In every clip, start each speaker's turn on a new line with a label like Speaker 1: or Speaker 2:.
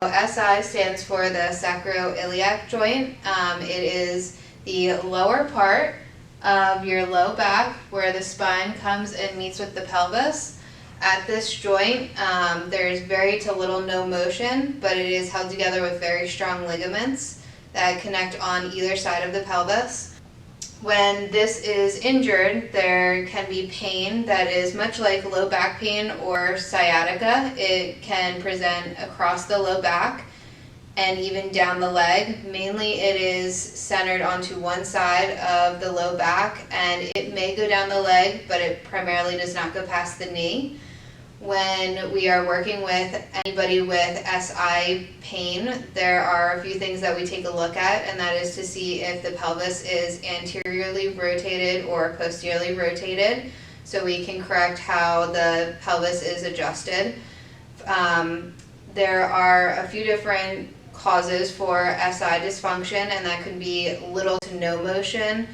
Speaker 1: SI stands for the sacroiliac joint. It is the lower part of your low back where the spine comes and meets with the pelvis. At this joint, there's very to little no motion, but it is held together with very strong ligaments that connect on either side of the pelvis. When this is injured, there can be pain that is much like low back pain or sciatica. It can present across the low back and even down the leg. Mainly it is centered onto one side of the low back, and it may go down the leg, but it primarily does not go past the knee. When we are working with anybody with SI pain, there are a few things that we take a look at, and that is to see if the pelvis is anteriorly rotated or posteriorly rotated, so we can correct how the pelvis is adjusted. There are a few different causes for SI dysfunction, and that could be little to no motion.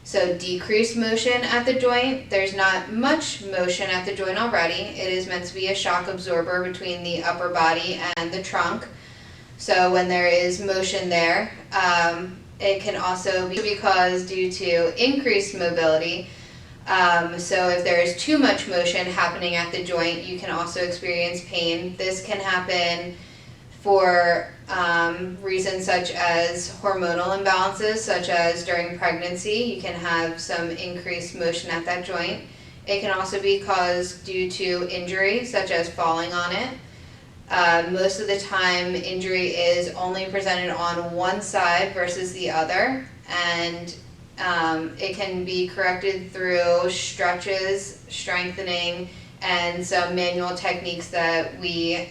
Speaker 1: So decreased motion at the joint. There's not much motion at the joint already. It is meant to be a shock absorber between the upper body and the trunk. So when there is motion there, it can also be because due to increased mobility. So if there is too much motion happening at the joint, you can also experience pain. This can happen for reasons such as hormonal imbalances, such as during pregnancy, you can have some increased motion at that joint. It can also be caused due to injury, such as falling on it. Most of the time, injury is only presented on one side versus the other, and it can be corrected through stretches, strengthening, and some manual techniques that we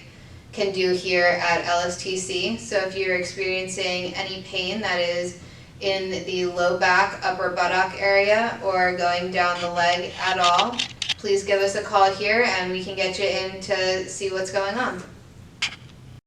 Speaker 1: can do here at LSTC. So if you're experiencing any pain that is in the low back, upper buttock area, or going down the leg at all, please give us a call here and we can get you in to see what's going on.